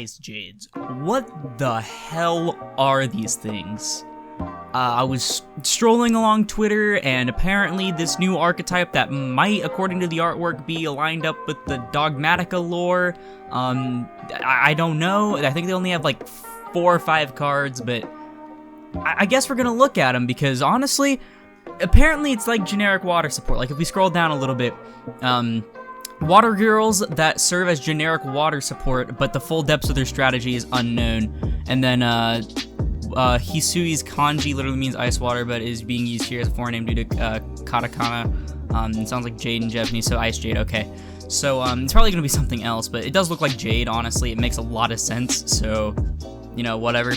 Ice Jades. What the hell are these things? I was strolling along Twitter, and apparently this new archetype that might, according to the artwork, be aligned up with the Dogmatica lore. I don't know. I think they only have like 4 or 5 cards, but I guess we're gonna look at them because honestly, apparently it's like generic water support. Like if we scroll down a little bit, water girls that serve as generic water support, but the full depths of their strategy is unknown. And then Hisui's kanji literally means ice water, but is being used here as a foreign name due to katakana. It sounds like Jade in Japanese, so Ice Jade, okay. So it's probably gonna be something else, but it does look like Jade, honestly. It makes a lot of sense, so, you know, whatever.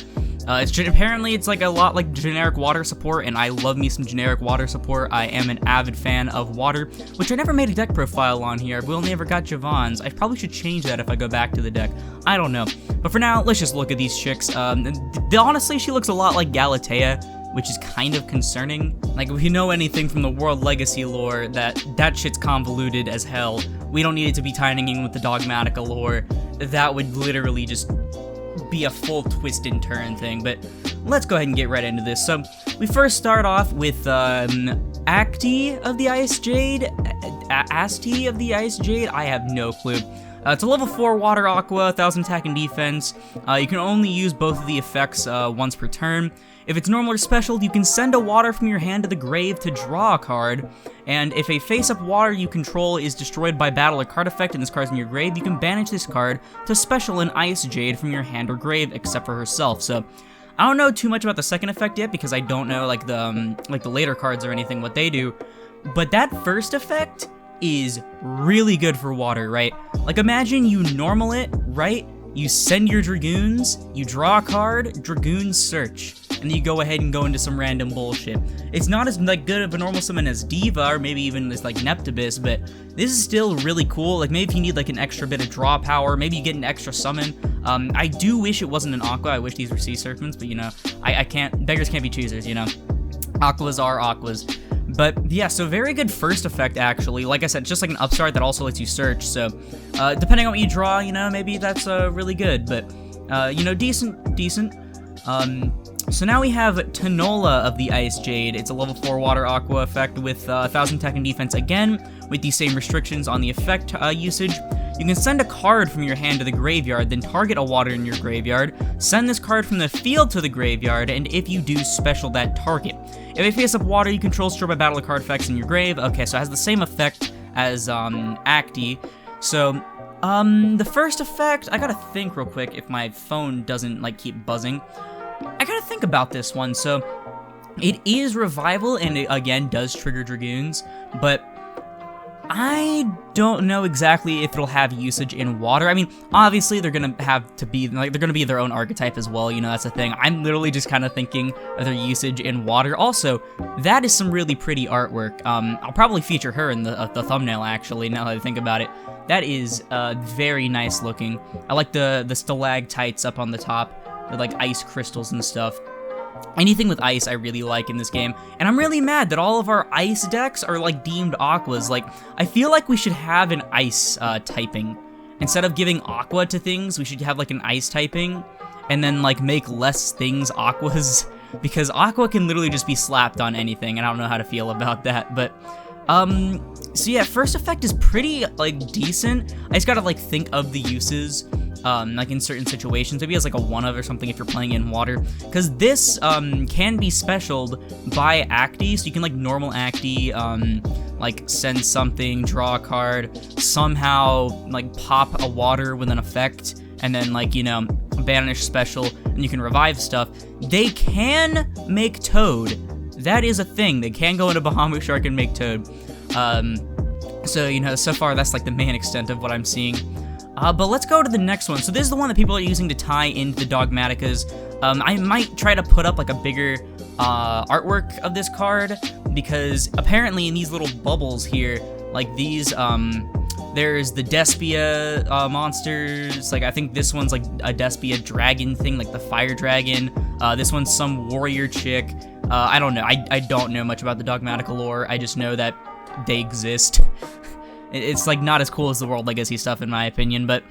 Apparently it's like a lot like generic water support, and I love me some generic water support. I am an avid fan of water, which I never made a deck profile on here. We only ever got Javon's. I probably should change that if I go back to the deck. I don't know. But for now, let's just look at these chicks. Honestly, she looks a lot like Galatea, which is kind of concerning. Like, if you know anything from the World Legacy lore, that shit's convoluted as hell. We don't need it to be tying in with the Dogmatica lore. That would literally just be a full twist and turn thing, but let's go ahead and get right into this. So we first start off with Acti of the Ice Jade, Asti of the Ice Jade, I have no clue. It's a level 4 water aqua, 1000 attack and defense. You can only use both of the effects once per turn. If it's normal or special, you can send a water from your hand to the grave to draw a card. And if a face-up water you control is destroyed by battle or card effect and this card's in your grave, you can banish this card to special an Ice Jade from your hand or grave, except for herself. So I don't know too much about the second effect yet because I don't know like the later cards or anything what they do. But that first effect is really good for water, right? Like imagine you normal it, right? You send your Dragoons, you draw a card, Dragoon search, and then you go ahead and go into some random bullshit. It's not as like good of a normal summon as Diva, or maybe even as like Neptibus, but this is still really cool. Like maybe if you need like an extra bit of draw power, maybe you get an extra summon. I do wish it wasn't an Aqua, I wish these were Sea Serpents, but you know, I can't, beggars can't be choosers, you know. Aquas are Aquas. But yeah, so very good first effect actually. Like I said, just like an upstart that also lets you search. So depending on what you draw, you know, maybe that's really good. But you know, decent. So now we have Tinola of the Ice Jade. It's a level 4 water aqua effect with 1000 attack and defense again, with the same restrictions on the effect usage. You can send a card from your hand to the graveyard, then target a water in your graveyard, send this card from the field to the graveyard, and if you do, special that target. If a face-up water you control destroyed by battle or card effects in your grave, okay, so it has the same effect as Acti. So, the first effect, I gotta think real quick if my phone doesn't, like, keep buzzing. I gotta think about this one. So, it is Revival, and it, again, does trigger Dragoons, but I don't know exactly if it'll have usage in water. I mean, obviously they're gonna have to be like they're gonna be their own archetype as well. You know, that's the thing. I'm literally just kind of thinking of their usage in water. Also, that is some really pretty artwork. I'll probably feature her in the thumbnail actually. Now that I think about it, that is very nice looking. I like the stalactites up on the top with like ice crystals and stuff. Anything with ice I really like in this game, and I'm really mad that all of our ice decks are like deemed aquas. Like, I feel like we should have an ice typing. Instead of giving aqua to things, we should have like an ice typing, and then like make less things aquas, because aqua can literally just be slapped on anything, and I don't know how to feel about that, but so yeah, first effect is pretty like decent. I just gotta like think of the uses. Like in certain situations, maybe as like a one-of or something if you're playing in water, because this can be specialed by Acti, so you can like normal Acti, like send something, draw a card, somehow like pop a water with an effect, and then like, you know, banish special, and you can revive stuff. They can make Toad. That is a thing. They can go into Bahamut Shark and make Toad. So, you know, so far that's like the main extent of what I'm seeing. But let's go to the next one. So this is the one that people are using to tie into the Dogmaticas. I might try to put up like a bigger artwork of this card, because apparently in these little bubbles here, like these, there's the Despia monsters. Like I think this one's like a Despia dragon thing, like the fire dragon. This one's some warrior chick. I don't know. I don't know much about the Dogmatica lore. I just know that they exist. It's like not as cool as the World Legacy stuff in my opinion, but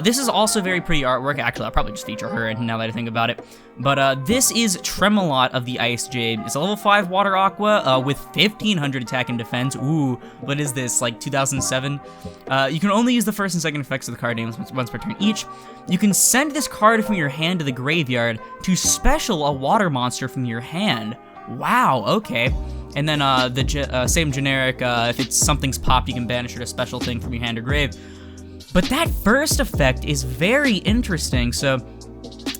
this is also very pretty artwork. Actually, I'll probably just feature her now that I think about it. But this is Tremelot of the Ice Jade. It's a level 5 water aqua with 1500 attack and defense. Ooh, what is this, like 2007? You can only use the first and second effects of the card names once per turn each. You can send this card from your hand to the graveyard to special a water monster from your hand. Wow, okay. And then the same generic, if something's popped, you can banish it a special thing from your hand or grave. But that first effect is very interesting. So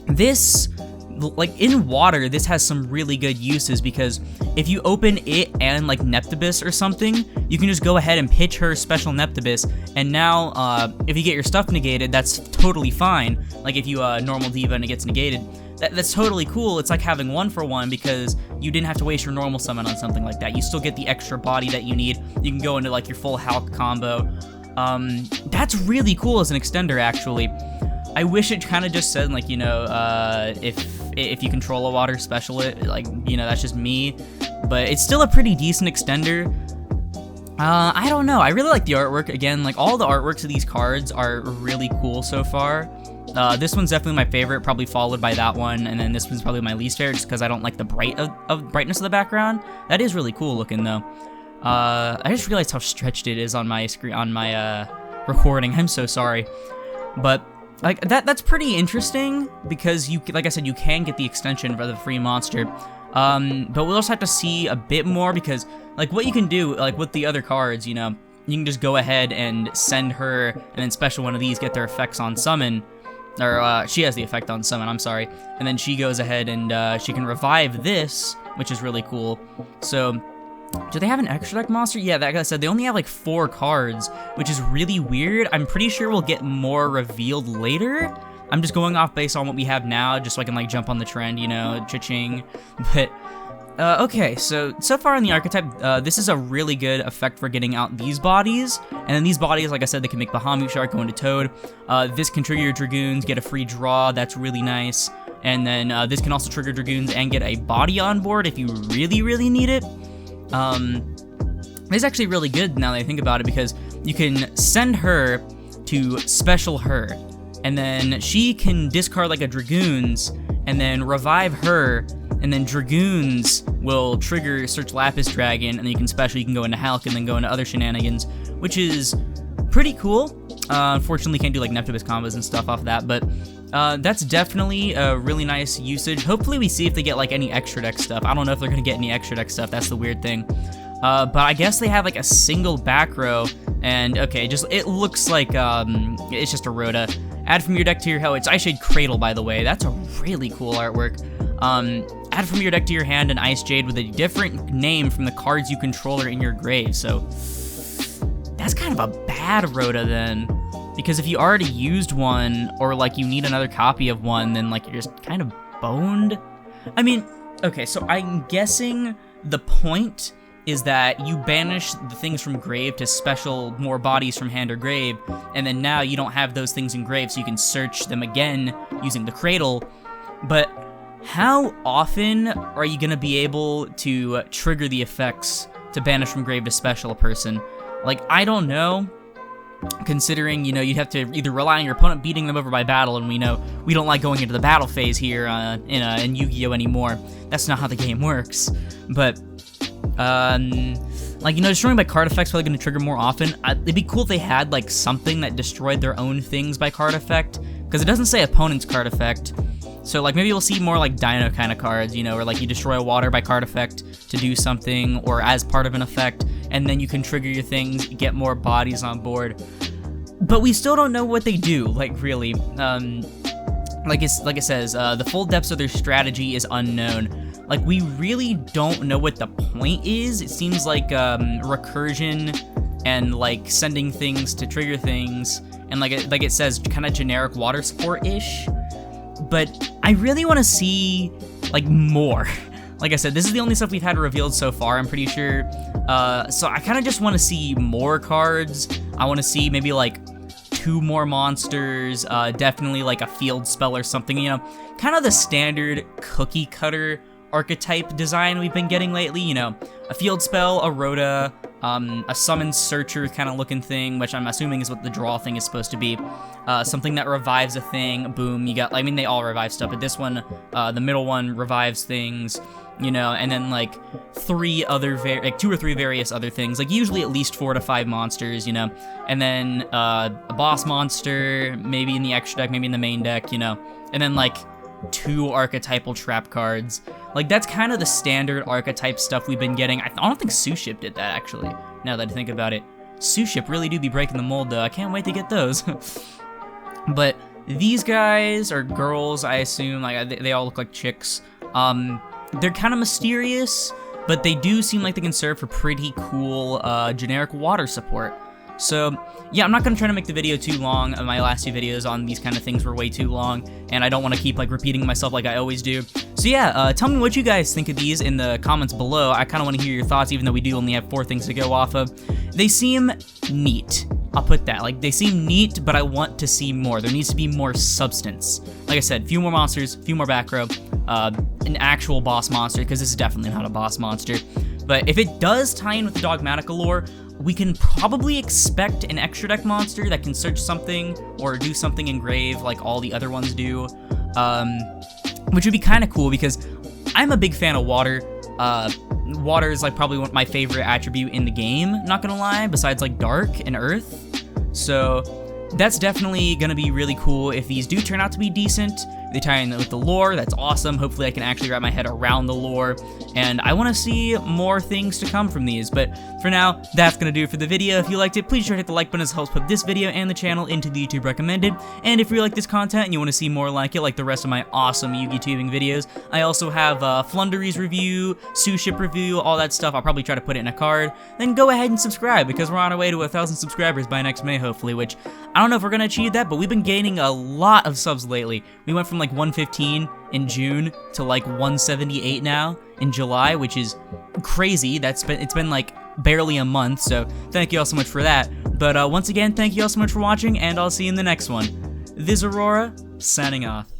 this, like in water, this has some really good uses because if you open it and like Neptibus or something, you can just go ahead and pitch her special Neptibus, and now if you get your stuff negated, that's totally fine. Like if you normal diva and it gets negated, that's totally cool. It's like having 1-for-1 because you didn't have to waste your normal summon on something like that. You still get the extra body that you need. You can go into like your full Hulk combo. That's really cool as an extender, actually. I wish it kind of just said like, you know, if you control a water, special it, like, you know, that's just me. But it's still a pretty decent extender. I don't know. I really like the artwork. Again, like all the artworks of these cards are really cool so far. This one's definitely my favorite, probably followed by that one, and then this one's probably my least favorite just because I don't like the brightness of the background. That is really cool looking though. I just realized how stretched it is on my screen, on my recording. I'm so sorry, but like that's pretty interesting because you, like I said, you can get the extension for the free monster. But we'll also have to see a bit more because like what you can do, like with the other cards, you know, you can just go ahead and send her and then special one of these, get their effects on summon. Or, she has the effect on summon, I'm sorry. And then she goes ahead and, she can revive this, which is really cool. So, do they have an extra deck monster? Yeah, like I said, they only have like 4 cards, which is really weird. I'm pretty sure we'll get more revealed later. I'm just going off based on what we have now, just so I can like jump on the trend, you know, cha-ching. But, okay, so far in the Archetype, this is a really good effect for getting out these bodies. And then these bodies, like I said, they can make Bahamut Shark go into Toad. This can trigger your Dragoons, get a free draw, that's really nice. And then this can also trigger Dragoons and get a body on board if you really, really need it. It's actually really good now that I think about it because you can send her to special her. And then she can discard like a Dragoons and then revive her. And then Dragoons will trigger Search Lapis Dragon, and then you can special, you can go into Hulk and then go into other shenanigans, which is pretty cool. Unfortunately, can't do like Neptibus combos and stuff off that, but that's definitely a really nice usage. Hopefully we see if they get like any extra deck stuff. I don't know if they're gonna get any extra deck stuff, that's the weird thing. But I guess they have like a single back row, and okay, just it looks like it's just a Rhoda. Add from your deck to your hell. It's Ice Jade Cradle, by the way. That's a really cool artwork. Add from your deck to your hand an Ice Jade with a different name from the cards you control are in your grave. So that's kind of a bad Rhoda then, because if you already used one or like you need another copy of one, then like you're just kind of boned. I mean, okay, so I'm guessing the point is that you banish the things from grave to special more bodies from hand or grave, and then now you don't have those things in grave, so you can search them again using the Cradle. But how often are you gonna be able to trigger the effects to banish from grave to special a person? Like, I don't know, considering, you know, you'd have to either rely on your opponent beating them over by battle, and we know we don't like going into the battle phase here in Yu-Gi-Oh! Anymore. That's not how the game works. But, like, you know, destroying by card effects probably going to trigger more often. It'd be cool if they had, like, something that destroyed their own things by card effect, because it doesn't say opponent's card effect. So, like, maybe we'll see more, like, Dino kind of cards, you know, where, like, you destroy a water by card effect to do something, or as part of an effect, and then you can trigger your things, get more bodies on board. But we still don't know what they do, like, really. Like it says, the full depths of their strategy is unknown. Like, we really don't know what the point is. It seems like recursion and, like, sending things to trigger things, and like it says, kind of generic water sport-ish. But I really want to see, like, more. Like I said, this is the only stuff we've had revealed so far, I'm pretty sure. So I kind of just want to see more cards. I want to see maybe, like, 2 more monsters, definitely, like, a field spell or something, you know. Kind of the standard cookie-cutter archetype design we've been getting lately, you know. A field spell, a Rhoda, a summon searcher kind of looking thing, which I'm assuming is what the draw thing is supposed to be. Something that revives a thing. Boom, you got, I mean, they all revive stuff, but this one, the middle one revives things, you know, and then like 2 or 3 various other things, like usually at least 4 to 5 monsters, you know, and then a boss monster, maybe in the extra deck, maybe in the main deck, you know, and then like 2 archetypal trap cards. Like, that's kind of the standard archetype stuff we've been getting. I don't think Suship did that, actually, now that I think about it. Suship really do be breaking the mold, though. I can't wait to get those. But these guys are girls, I assume. Like, they all look like chicks. They're kind of mysterious, but they do seem like they can serve for pretty cool generic water support. So, yeah, I'm not going to try to make the video too long. My last 2 videos on these kind of things were way too long, and I don't want to keep, like, repeating myself like I always do. So, yeah, tell me what you guys think of these in the comments below. I kind of want to hear your thoughts, even though we do only have 4 things to go off of. They seem neat. I'll put that. Like, they seem neat, but I want to see more. There needs to be more substance. Like I said, few more monsters, few more back row, an actual boss monster, because this is definitely not a boss monster. But if it does tie in with the Dogmatica lore, we can probably expect an extra deck monster that can search something or do something in grave like all the other ones do, which would be kind of cool because I'm a big fan of water. Water is like probably my favorite attribute in the game, not gonna lie, besides like dark and earth. So that's definitely gonna be really cool if these do turn out to be decent. They tie in with the lore, that's awesome. Hopefully I can actually wrap my head around the lore, and I want to see more things to come from these. But for now, that's going to do it for the video. If you liked it, please sure to hit the like button, as it helps put this video and the channel into the YouTube recommended. And if you like this content and you want to see more like it, like the rest of my awesome Yu-Gi tubing videos, I also have Flundery's review, Suship review, all that stuff. I'll probably try to put it in a card. Then go ahead and subscribe, because we're on our way to 1,000 subscribers by next May, hopefully, which I don't know if we're going to achieve that, but we've been gaining a lot of subs lately. We went from like 115 in June to like 178 now in July, which is crazy. It's been like barely a month, so thank you all so much for that. But once again, thank you all so much for watching, and I'll see you in the next one. This is Aurora, signing off.